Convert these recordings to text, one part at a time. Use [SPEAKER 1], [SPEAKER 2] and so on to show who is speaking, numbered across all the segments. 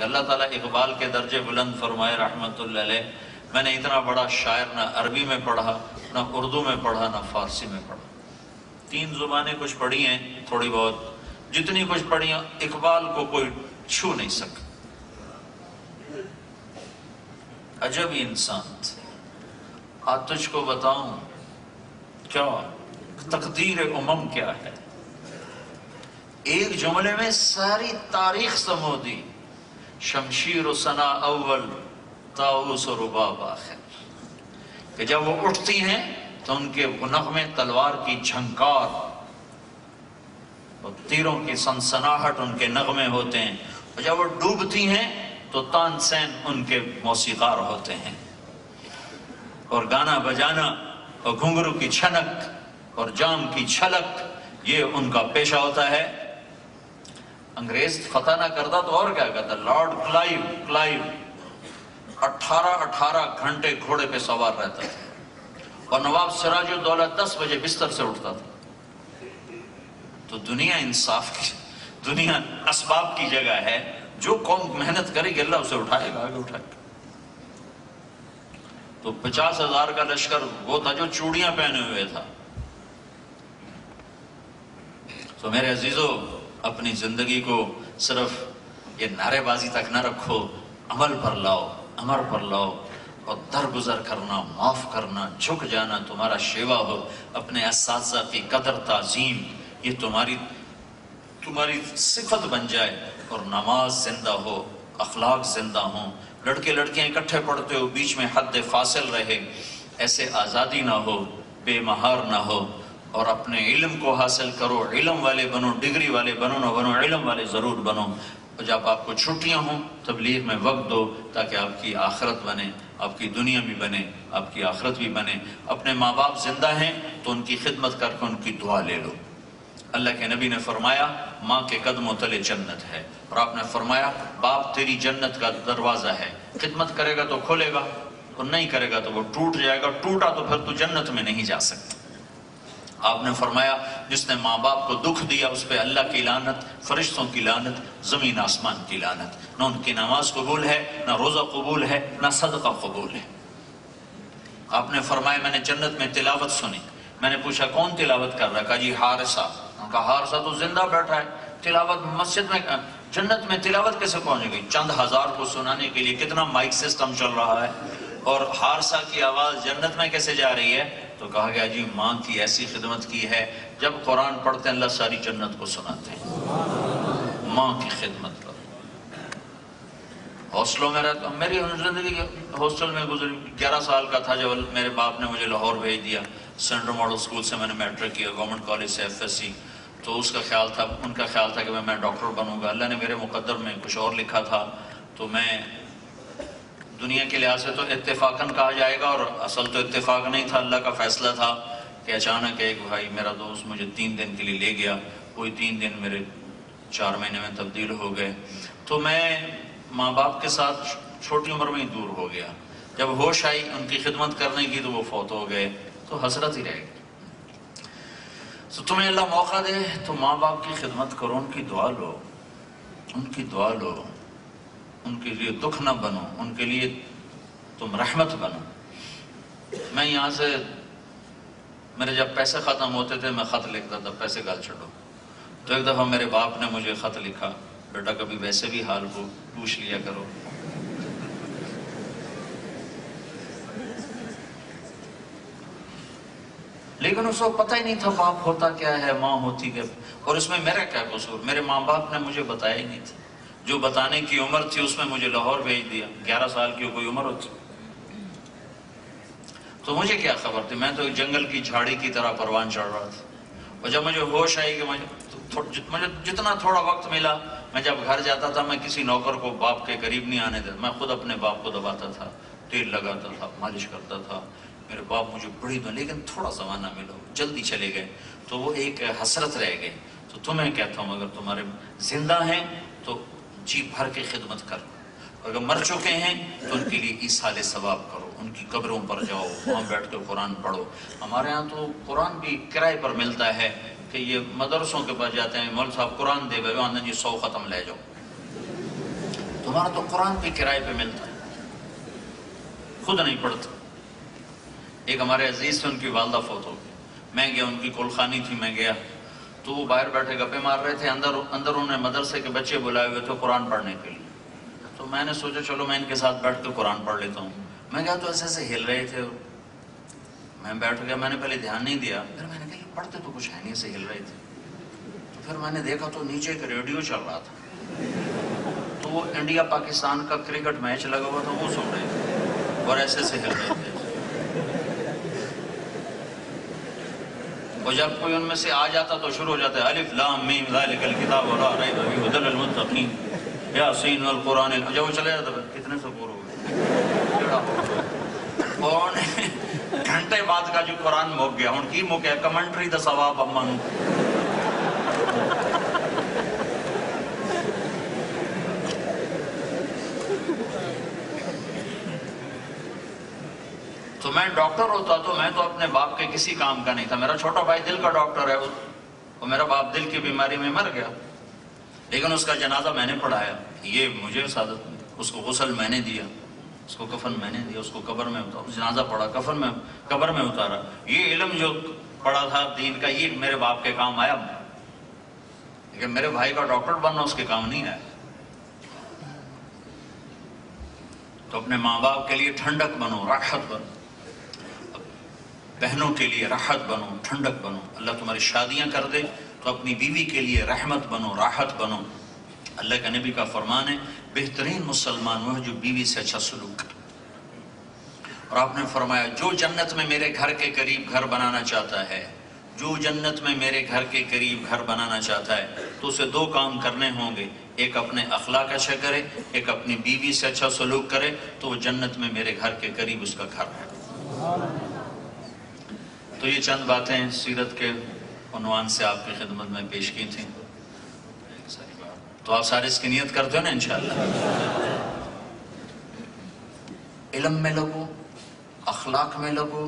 [SPEAKER 1] کہ اللہ تعالیٰ اقبال کے درجے بلند فرمائے رحمۃ اللہ علیہ، میں نے اتنا بڑا شاعر نہ عربی میں پڑھا، نہ اردو میں پڑھا، نہ فارسی میں پڑھا، 3 زبانیں کچھ پڑھی ہیں تھوڑی بہت، جتنی کچھ پڑھی ہیں اقبال کو کوئی چھو نہیں سکا۔ عجب انسان تھے۔ آج تجھ کو بتاؤں کیا تقدیر امم کیا ہے، ایک جملے میں ساری تاریخ سمو دی، شمشیر و ثنا اول، طاؤس و رباب آخر، کہ جب وہ اٹھتی ہیں تو ان کے نغمے تلوار کی جھنکار اور تیروں کی سنسناہٹ ان کے نغمے ہوتے ہیں، اور جب وہ ڈوبتی ہیں تو تان سین ان کے موسیقار ہوتے ہیں، اور گانا بجانا اور گھنگرو کی چھنک اور جام کی چھلک یہ ان کا پیشہ ہوتا ہے۔ انگریز فتح نہ کرتا تو اور کیا کرتا، لارڈ کلائیو 18 گھنٹے گھوڑے پہ سوار رہتا تھا، اور نواب سراج الدولہ 10 بجے بستر سے اٹھتا تھا۔ تو دنیا انصاف کی، دنیا اسباب کی جگہ ہے، جو قوم محنت کرے گی اللہ اسے اٹھائے گا، آگے اٹھائے گا۔ تو 50,000 کا لشکر وہ تھا جو چوڑیاں پہنے ہوئے تھا۔ تو میرے عزیزو، اپنی زندگی کو صرف یہ نعرے بازی تک نہ رکھو، عمل پر لاؤ، امر پر لاؤ، اور درگزر کرنا، معاف کرنا، جھک جانا تمہارا شیوا ہو۔ اپنے اساتذہ کی قدر تعظیم یہ تمہاری صفت بن جائے، اور نماز زندہ ہو، اخلاق زندہ ہوں، لڑکے لڑکیاں اکٹھے پڑھتے ہو، بیچ میں حد فاصل رہے، ایسے آزادی نہ ہو، بے مہار نہ ہو، اور اپنے علم کو حاصل کرو، علم والے بنو، ڈگری والے بنو نہ بنو، علم والے ضرور بنو۔ اور جب آپ کو چھٹیاں ہوں تبلیغ میں وقت دو، تاکہ آپ کی آخرت بنے، آپ کی دنیا بھی بنے، آپ کی آخرت بھی بنے۔ اپنے ماں باپ زندہ ہیں تو ان کی خدمت کر کے ان کی دعا لے لو۔ اللہ کے نبی نے فرمایا ماں کے قدموں تلے جنت ہے، اور آپ نے فرمایا باپ تیری جنت کا دروازہ ہے، خدمت کرے گا تو کھولے گا، اور نہیں کرے گا تو وہ ٹوٹ جائے گا، ٹوٹا تو پھر تو جنت میں نہیں جا سکتا۔ آپ نے فرمایا جس نے ماں باپ کو دکھ دیا اس پہ اللہ کی لعنت، فرشتوں کی لعنت، زمین آسمان کی لعنت، نہ ان کی نماز قبول ہے، نہ روزہ قبول ہے، نہ صدقہ قبول ہے۔ آپ نے فرمایا میں نے جنت میں تلاوت سنی، میں نے پوچھا کون تلاوت کر رہا ہے؟ کہا جی حارثہ۔ کہا حارثہ تو زندہ بیٹھا ہے، تلاوت مسجد میں، جنت میں تلاوت کیسے پہنچ گئی؟ چند ہزار کو سنانے کے لیے کتنا مائک سسٹم چل رہا ہے، اور حارثہ کی آواز جنت میں کیسے جا رہی ہے؟ تو کہا گیا جی ماں کی ایسی خدمت کی ہے، جب قرآن پڑھتے ہیں اللہ ساری جنت کو سناتے ہیں۔ ماں کی خدمت کرو۔ ہاسٹلوں میں رہتا، میری زندگی ہاسٹل میں گزری، 11 سال کا تھا جب میرے باپ نے مجھے لاہور بھیج دیا۔ سینٹرل ماڈل اسکول سے میں نے میٹرک کیا، گورنمنٹ کالج سے FSC۔ تو ان کا خیال تھا کہ میں ڈاکٹر بنوں گا۔ اللہ نے میرے مقدر میں کچھ اور لکھا تھا، تو میں دنیا کے لحاظ سے تو اتفاقاً کہا جائے گا، اور اصل تو اتفاق نہیں تھا، اللہ کا فیصلہ تھا کہ اچانک ایک بھائی میرا دوست مجھے 3 دن کے لیے لے گیا، وہی 3 دن میرے 4 مہینے میں تبدیل ہو گئے۔ تو میں ماں باپ کے ساتھ چھوٹی عمر میں ہی دور ہو گیا۔ جب ہوش آئی ان کی خدمت کرنے کی تو وہ فوت ہو گئے، تو حسرت ہی رہ گئی۔ تو تمہیں اللہ موقع دے تو ماں باپ کی خدمت کرو، ان کی دعا لو، ان کی دعا لو، ان کے لیے دکھ نہ بنو، ان کے لیے تم رحمت بنو۔ میں یہاں سے، میرے جب پیسے ختم ہوتے تھے میں خط لکھتا تھا پیسے گال چھڑو، تو ایک دفعہ میرے باپ نے مجھے خط لکھا، بیٹا کبھی ویسے بھی حال کو پوچھ لیا کرو۔ لیکن اس کو پتہ ہی نہیں تھا باپ ہوتا کیا ہے، ماں ہوتی کیا، اور اس میں میرا کیا قصور؟ میرے ماں باپ نے مجھے بتایا ہی نہیں تھا، جو بتانے کی عمر تھی اس میں مجھے لاہور بھیج دیا۔ 11 سال کی کوئی عمر ہوتی تو مجھے کیا خبر تھی؟ میں تو ایک جنگل کی جھاڑی کی طرح پروان چڑھ رہا تھا۔ اور جب مجھے ہوش آئی کہ مجھے جتنا تھوڑا وقت ملا، میں جب گھر جاتا تھا میں کسی نوکر کو باپ کے قریب نہیں آنے دیتا، میں خود اپنے باپ کو دباتا تھا، تیل لگاتا تھا، مالش کرتا تھا۔ میرے باپ مجھے بڑی دعا، لیکن تھوڑا زمانہ ملا، جلدی چلے گئے، تو وہ ایک حسرت رہ گئی۔ تو تمہیں کہتا ہوں اگر تمہارے زندہ ہیں تو جی بھر کے خدمت کرو، اگر مر چکے ہیں تو ان کے لیے ایصال ثواب کرو، ان کی قبروں پر جاؤ، وہاں بیٹھ کے قرآن پڑھو۔ ہمارے ہاں تو قرآن بھی کرائے پر ملتا ہے کہ یہ مدرسوں کے پاس جاتے ہیں، مول صاحب قرآن دے بھائی، آنا جی 100 ختم لے جاؤ۔ تو تمہارا تو قرآن بھی کرائے پہ ملتا ہے، خود نہیں پڑھتا۔ ایک ہمارے عزیز سے ان کی والدہ فوت ہو گئی، میں گیا، ان کی کلخانی تھی، میں گیا تو وہ باہر بیٹھے گپے مار رہے تھے، اندر انہوں نے مدرسے کے بچے بلائے ہوئے تھے قرآن پڑھنے کے لیے۔ تو میں نے سوچا چلو میں ان کے ساتھ بیٹھ کے قرآن پڑھ لیتا ہوں۔ میں گیا تو ایسے ایسے ہل رہے تھے، میں بیٹھ گیا، میں نے پہلے دھیان نہیں دیا، پھر میں نے کہا یہ پڑھتے تو کچھ ہے نہیں، سے ہل رہے تھے۔ تو پھر میں نے دیکھا تو نیچے ایک ریڈیو چل رہا تھا، تو وہ انڈیا پاکستان کا کرکٹ میچ لگا ہوا تھا، وہ سن رہے تھے اور ایسے ایسے ہل رہے تھے۔ اور جب کوئی ان میں سے آ جاتا تو شروع ہو جاتا ہے الف لام میم ذالک الکتاب لا ریب فیہ ھدی للمتقین یاسین والقرآن جب وہ چلے جاتا ہے کتنے سکور ہو گئے، اور گھنٹے بعد کا جو قرآن مک گیا، ان کی مک ہے کمنٹری دا ثواب امن۔ تو میں ڈاکٹر ہوتا تو میں تو اپنے باپ کے کسی کام کا نہیں تھا، میرا چھوٹا بھائی دل کا ڈاکٹر ہے اور میرا باپ دل کی بیماری میں مر گیا، لیکن اس کا جنازہ میں نے پڑھایا، یہ مجھے سعادت میں، اس کو غسل میں نے دیا، اس کو کفن میں نے دیا، اس کو قبر میں اتارا، جنازہ پڑھا، کفن میں قبر میں اتارا۔ یہ علم جو پڑھا تھا دین کا یہ میرے باپ کے کام آیا، لیکن میرے بھائی کا ڈاکٹر بننا اس کے کام نہیں آیا۔ تو اپنے ماں باپ کے لیے ٹھنڈک بنو، راحت بنو، بہنوں کے لیے راحت بنو، ٹھنڈک بنو۔ اللہ تمہاری شادیاں کر دے تو اپنی بیوی کے لیے رحمت بنو، راحت بنو۔ اللہ کا نبی کا فرمان ہے بہترین مسلمان وہ ہے جو بیوی سے اچھا سلوک کرے، اور آپ نے فرمایا جو جنت میں میرے گھر کے قریب گھر بنانا چاہتا ہے، جو جنت میں میرے گھر کے قریب گھر بنانا چاہتا ہے تو اسے دو کام کرنے ہوں گے، ایک اپنے اخلاق اچھا کرے، ایک اپنی بیوی سے اچھا سلوک کرے، تو وہ جنت میں میرے گھر کے قریب اس کا گھر ہے۔ تو یہ چند باتیں سیرت کے عنوان سے آپ کی خدمت میں پیش کی تھیں، تو آپ سارے اس کی نیت کرتے ہو نا انشاءاللہ۔ علم میں لگو، اخلاق میں لگو،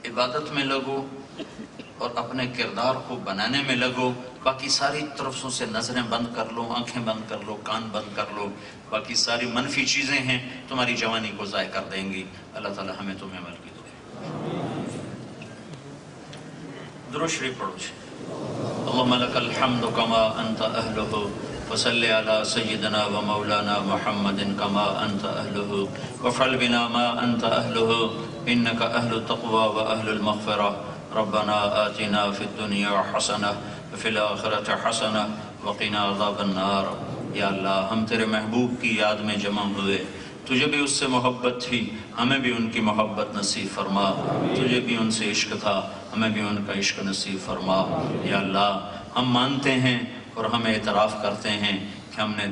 [SPEAKER 1] عبادت میں لگو، اور اپنے کردار کو بنانے میں لگو۔ باقی ساری طرفوں سے نظریں بند کر لو، آنکھیں بند کر لو، کان بند کر لو، باقی ساری منفی چیزیں ہیں تمہاری جوانی کو ضائع کر دیں گی۔ اللہ تعالی ہمیں تمہیں عمل کی دے۔ درود شریف پڑھو جی۔ اللہم لک الحمد کما انت اہلہ وصلی علی سیدنا و مولانا محمد کما انت اہلہ وفعل بنا ما انت اہلہ انک اہل التقوی و اہل المغفرہ ربنا آتنا فی الدنیا حسنہ وفی الآخرۃ حسنہ وقنا عذاب النار۔ یا اللہ ہم تیرے محبوب کی یاد میں جمع ہوئے، تجھے بھی اس سے محبت تھی، ہمیں بھی ان کی محبت نصیب فرما، تجھے بھی ان سے عشق تھا، ہمیں بھی ان کا عشق نصیب فرما۔ یا اللہ ہم مانتے ہیں اور ہم اعتراف کرتے ہیں کہ ہم نے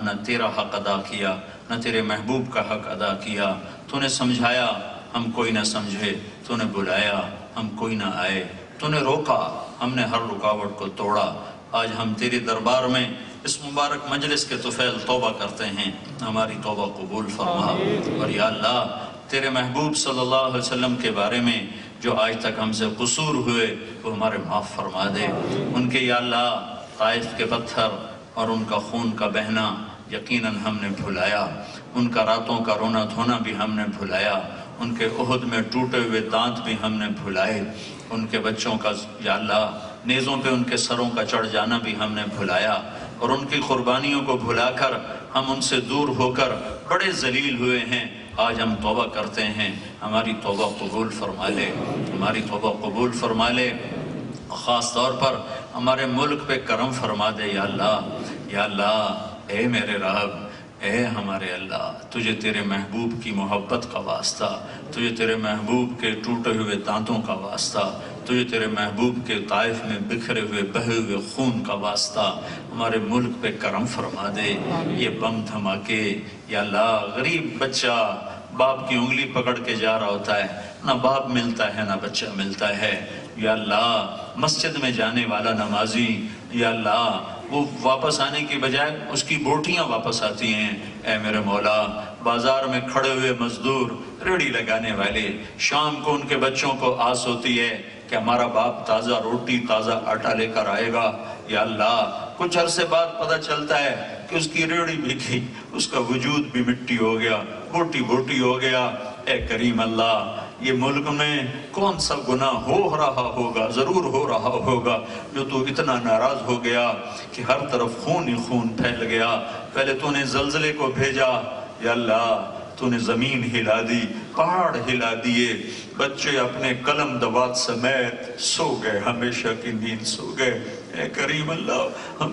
[SPEAKER 1] نہ تیرا حق ادا کیا، نہ تیرے محبوب کا حق ادا کیا۔ تو نے سمجھایا ہم کوئی نہ سمجھے، تو نے بلایا ہم کوئی نہ آئے، تو نے روکا ہم نے ہر رکاوٹ کو توڑا۔ آج ہم تیرے دربار میں اس مبارک مجلس کے طفیل توبہ کرتے ہیں، ہماری توبہ قبول فرما۔ اور یا اللہ تیرے محبوب صلی اللہ علیہ وسلم کے بارے میں جو آج تک ہم سے قصور ہوئے وہ ہمارے معاف فرما دے۔ ان کے یا اللہ طائف کے پتھر اور ان کا خون کا بہنا یقیناً ہم نے بھلایا، ان کا راتوں کا رونا دھونا بھی ہم نے بھلایا، ان کے احد میں ٹوٹے ہوئے دانت بھی ہم نے بھلائے، ان کے بچوں کا یا اللہ نیزوں پہ ان کے سروں کا چڑھ جانا بھی ہم نے بھلایا، اور ان کی قربانیوں کو بھلا کر ہم ان سے دور ہو کر بڑے ذلیل ہوئے ہیں۔ آج ہم توبہ کرتے ہیں، ہماری توبہ قبول فرما لے، ہماری توبہ قبول فرما لے۔ خاص طور پر ہمارے ملک پہ کرم فرما دے یا اللہ۔ یا اللہ اے میرے رب، اے ہمارے اللہ، تجھے تیرے محبوب کی محبت کا واسطہ، تجھے تیرے محبوب کے ٹوٹے ہوئے دانتوں کا واسطہ، تجھے تیرے محبوب کے طائف میں بکھرے ہوئے بہے ہوئے خون کا واسطہ ہمارے ملک پہ کرم فرما دے۔ یہ بم دھماکے یا اللہ، غریب بچہ باپ کی انگلی پکڑ کے جا رہا ہوتا ہے، نہ باپ ملتا ہے نہ بچہ ملتا ہے۔ یا اللہ مسجد میں جانے والا نمازی یا اللہ وہ واپس آنے کی بجائے اس کی بوٹیاں واپس آتی ہیں۔ اے میرے مولا بازار میں کھڑے ہوئے مزدور، ریڑھی لگانے والے، شام کو ان کے بچوں کو آس ہوتی ہے کہ ہمارا باپ تازہ روٹی تازہ آٹا لے کر آئے گا۔ یا اللہ کچھ عرصے بعد پتہ چلتا ہے کہ اس کی ریڑھی بھی گئی، اس کا وجود بھی مٹی ہو گیا، بوٹی بوٹی ہو گیا۔ اے کریم اللہ، یہ ملک میں کون سا گناہ ہو رہا ہوگا، ضرور ہو رہا ہوگا، جو تو اتنا ناراض ہو گیا کہ ہر طرف خون ہی خون پھیل گیا۔ پہلے تو نے زلزلے کو بھیجا، یا اللہ تو نے زمین ہلا دی، پہاڑ ہلا دیے، بچے اپنے قلم دوات سمیت سو گئے، ہمیشہ کی نیند سو گئے۔ اے کریم اللہ، ہم